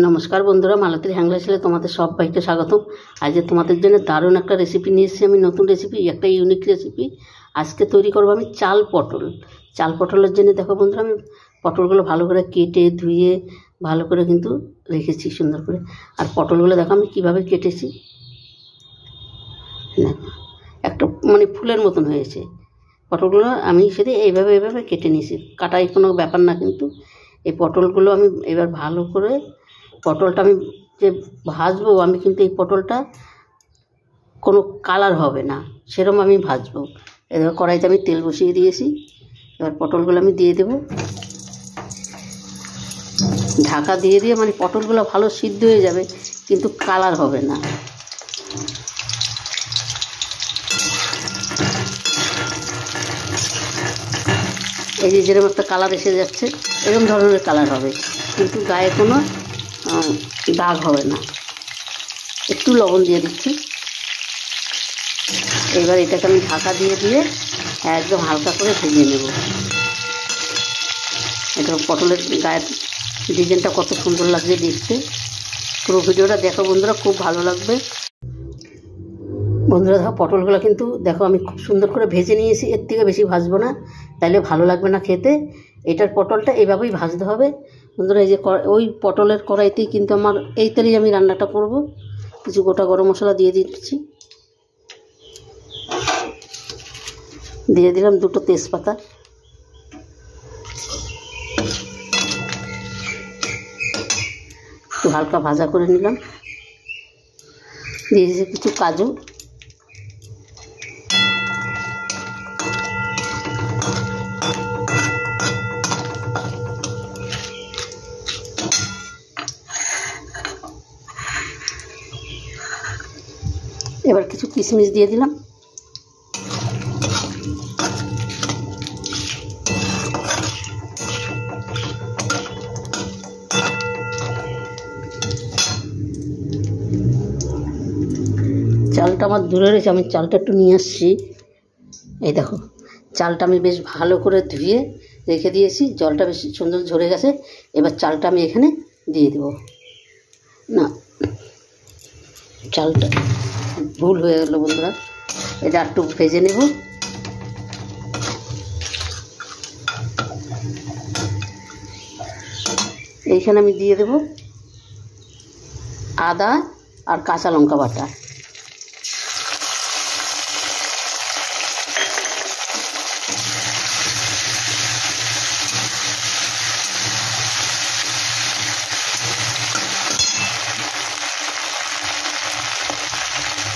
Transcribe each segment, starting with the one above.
নমস্কার বন্ধুরা, মালতীর হ্যাংলা ছেলে তোমাদের সবাইকে স্বাগতম। আজকে তোমাদের জন্য দারুণ একটা রেসিপি নিয়ে এসেছি। আমি নতুন রেসিপি, একটা ইউনিক রেসিপি আজকে তৈরি করবো। আমি চাল পটলের জন্য দেখো বন্ধুরা, আমি পটলগুলো ভালো করে কেটে ধুয়ে ভালো করে কিন্তু রেখেছি সুন্দর করে। আর পটলগুলো দেখো আমি কীভাবে কেটেছি, একটা ফুলের মতন হয়েছে পটলগুলো। আমি সেটা এইভাবে কেটে নিয়েছি, কাটাই কোনো ব্যাপার না। কিন্তু এই পটলগুলো আমি এবার ভালো করে, পটলটা আমি যে ভাজবো, আমি কিন্তু এই পটলটা কোনো কালার হবে না সেরকম আমি ভাজবো। এবার কড়াইতে আমি তেল বসিয়ে দিয়েছি। এবার পটলগুলো আমি দিয়ে দেব, ঢাকা দিয়ে পটলগুলো ভালো সিদ্ধ হয়ে যাবে, কিন্তু কালার হবে না। এই যে যেরকম একটা কালার এসে যাচ্ছে, এরকম ধরনের কালার হবে, কিন্তু গায়ে কোনো দাগ হবে না। একটু লবণ দিয়ে দিচ্ছি। এবার এটাকে আমি ঢাকা দিয়ে একদম হালকা করে ভেজে নেব। এটা পটলের গায়ের ডিজাইনটা কত সুন্দর লাগছে দেখতে। পুরো ভিডিওটা দেখো বন্ধুরা, খুব ভালো লাগবে। বন্ধুরা দেখো, পটলগুলো কিন্তু দেখো আমি খুব সুন্দর করে ভেজে নিয়েছি। এর থেকে বেশি ভাজবো না, তাইলে ভালো লাগবে না খেতে। এটার পটলটা এইভাবেই ভাজতে হবে বন্ধুরা। এই যে ওই পটলের কড়াইতেই কিন্তু আমার এই তেলেই আমি রান্নাটা করব। কিছু গোটা গরম মশলা দিয়ে দিচ্ছি, দিয়ে দিলাম দুটো তেজপাতা, একটু হালকা ভাজা করে নিলাম। দিয়ে দিয়েছি কিছু কাজু, এবার কিছু কিশমিশ দিয়ে দিলাম। চালটা আমার দূরে রয়েছে, আমি চালটা একটু নিয়ে আসছি। এই দেখো, চালটা আমি বেশ ভালো করে ধুয়ে রেখে দিয়েছি, জলটা বেশ সুন্দর ঝরে গেছে। এবার চালটা আমি এখানে দিয়ে দেব। না, চালটা ভুল হয়ে গেল বন্ধুরা, এটা একটু ভেজে নেব। এইখানে আমি দিয়ে দেব আদা আর কাঁচা লঙ্কা বাটা।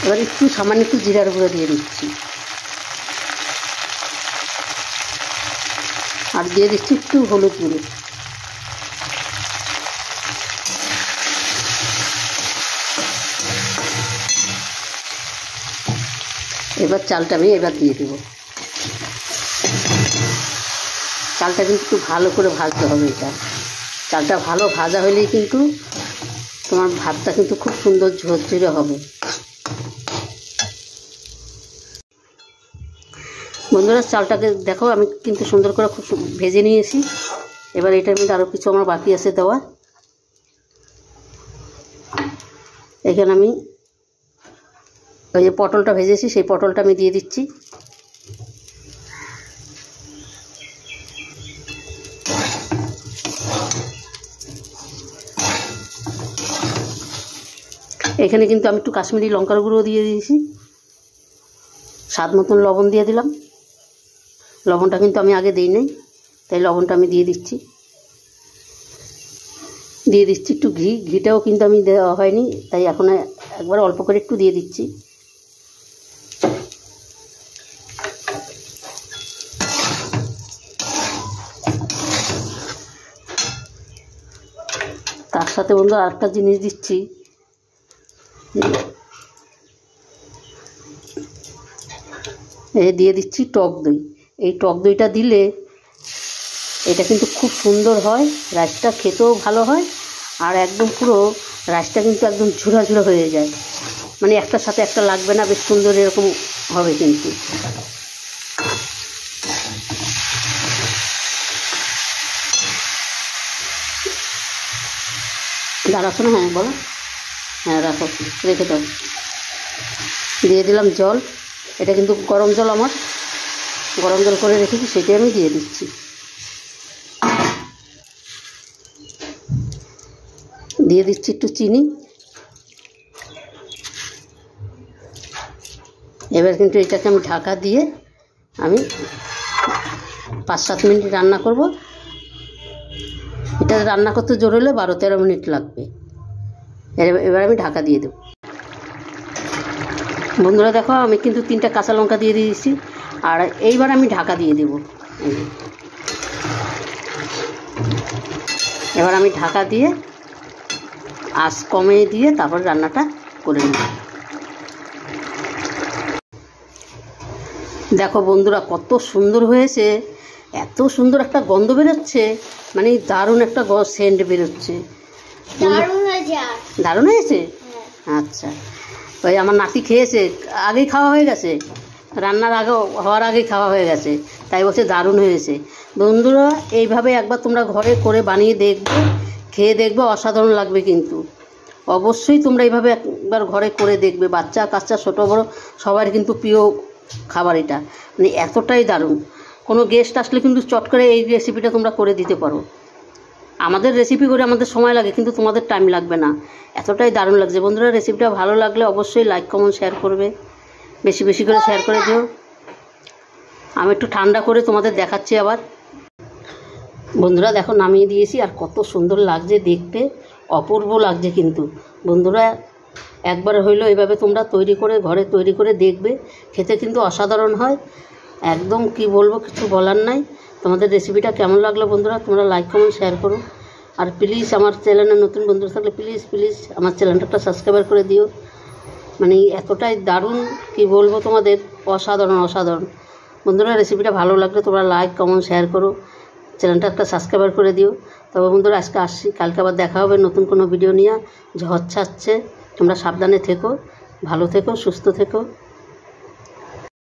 এবার একটু সামান্য একটু জিরার গুঁড়ো দিয়ে দিচ্ছি, আর দিয়ে দিচ্ছি একটু হলুদ গুঁড়ো। এবার চালটা আমি দিয়ে দেবো। চালটা কিন্তু একটু ভালো করে ভাজতে হবে। চালটা ভালো ভাজা হলেই কিন্তু তোমার ভাতটা কিন্তু খুব সুন্দর ঝরঝরে হবে। বন্ধুরা চালটাকে দেখো আমি কিন্তু সুন্দর করে খুব ভেজে নিয়েছি। এবার এটার মধ্যে আরও কিছু আমার বাকি আছে দেওয়া। এখানে আমি ওই যে পটলটা ভেজেছি, সেই পটলটা আমি দিয়ে দিচ্ছি। এখানে কিন্তু আমি একটু কাশ্মীরি লঙ্কার গুঁড়ো দিয়ে দিয়েছি, স্বাদ মতন লবণ দিয়ে দিলাম। লবণটা কিন্তু আমি আগে দিই নাই, তাই লবণটা আমি দিয়ে দিচ্ছি। একটু ঘিটাও কিন্তু আমি দেওয়া হয়নি, তাই এখন একবার অল্প করে একটু দিয়ে দিচ্ছি। তার সাথে বন্ধু আরেকটা জিনিস দিচ্ছি, দিয়ে দিচ্ছি টক দই। এই টক দইটা দিলে এটা কিন্তু খুব সুন্দর হয়, রাইসটা খেতেও ভালো হয়। আর একদম পুরো রাইসটা কিন্তু একদম ঝুরা ঝুরা হয়ে যায়, একটার সাথে একটা লাগবে না, বেশ সুন্দর এরকম হবে কিন্তু। দাঁড়াচ্ছ না? হ্যাঁ বলো। হ্যাঁ রাখো, রেখে দাও। দিয়ে দিলাম জল, এটা কিন্তু গরম জল, আমার গরম জল করে রেখেছি, সেটাই আমি দিয়ে দিচ্ছি। দিয়ে দিচ্ছি একটু চিনি। এবার কিন্তু এটাকে আমি ঢাকা দিয়ে আমি 5-7 মিনিট রান্না করব। এটা রান্না করতে জোর হলে 12-13 মিনিট লাগবে। এবার আমি ঢাকা দিয়ে দেব। বন্ধুরা দেখো, আমি কিন্তু 3টা কাঁচা লঙ্কা দিয়ে দিয়েছি। আর এইবার আমি ঢাকা দিয়ে দেব। এবার আমি ঢাকা দিয়ে আঁচ কমিয়ে দিয়ে তারপর রান্নাটা করে নেব। দেখো বন্ধুরা, কত সুন্দর হয়েছে, এত সুন্দর একটা গন্ধ বেরোচ্ছে, মানে দারুণ একটা সেন্ট বেরোচ্ছে। দারুণ হয়েছে। আচ্ছা, ওই আমার নাতি খেয়েছে, আগেই খাওয়া হয়ে গেছে, রান্নার আগে হওয়ার আগেই খাওয়া হয়ে গেছে, তাই বলছে দারুণ হয়েছে। বন্ধুরা এইভাবে একবার তোমরা ঘরে করে বানিয়ে দেখবে, খেয়ে দেখবে, অসাধারণ লাগবে। কিন্তু অবশ্যই তোমরা এইভাবে একবার ঘরে করে দেখবে। বাচ্চা কাচ্চা ছোটো বড়ো সবার কিন্তু প্রিয় খাবার এটা, মানে এতটাই দারুণ। কোনো গেস্ট আসলে কিন্তু চট করে এই রেসিপিটা তোমরা করে দিতে পারো। আমাদের রেসিপি করে আমাদের সময় লাগে, কিন্তু তোমাদের টাইম লাগবে না, এতটাই দারুণ লাগছে। বন্ধুরা রেসিপিটা ভালো লাগলে অবশ্যই লাইক কমেন্ট শেয়ার করবে, বেশি বেশি করে শেয়ার করে দিও। আমি একটু ঠান্ডা করে তোমাদের দেখাচ্ছি আবার। বন্ধুরা দেখো, নামিয়ে দিয়েছি, আর কত সুন্দর লাগছে দেখতে, অপূর্ব লাগছে। কিন্তু বন্ধুরা একবার হইলো এইভাবে তোমরা তৈরি করে ঘরে তৈরি করে দেখবে, খেতে কিন্তু অসাধারণ হয় একদম। কি বলবো, কিছু বলার নাই। তোমাদের রেসিপিটা কেমন লাগলো বন্ধুরা, তোমরা লাইক কমেন্ট শেয়ার করো। আর প্লিজ আমার চ্যানেলে নতুন বন্ধুরা থাকলে প্লিজ প্লিজ আমার চ্যানেলটা সাবস্ক্রাইব করে দিও। মানে এতটাই দারুণ, কি বলবো তোমাদের, অসাধারণ অসাধারণ। বন্ধুরা রেসিপিটা ভালো লাগলে তোমরা লাইক কমেন্ট শেয়ার করো, চ্যানেলটা একটা সাবস্ক্রাইব করে দিও। তবে বন্ধুরা আজকে আসছি, কালকে আবার দেখা হবে নতুন কোনো ভিডিও নিয়ে। ঝড় ছাড়ছে, তোমরা সাবধানে থেকো, ভালো থেকো, সুস্থ থেকো।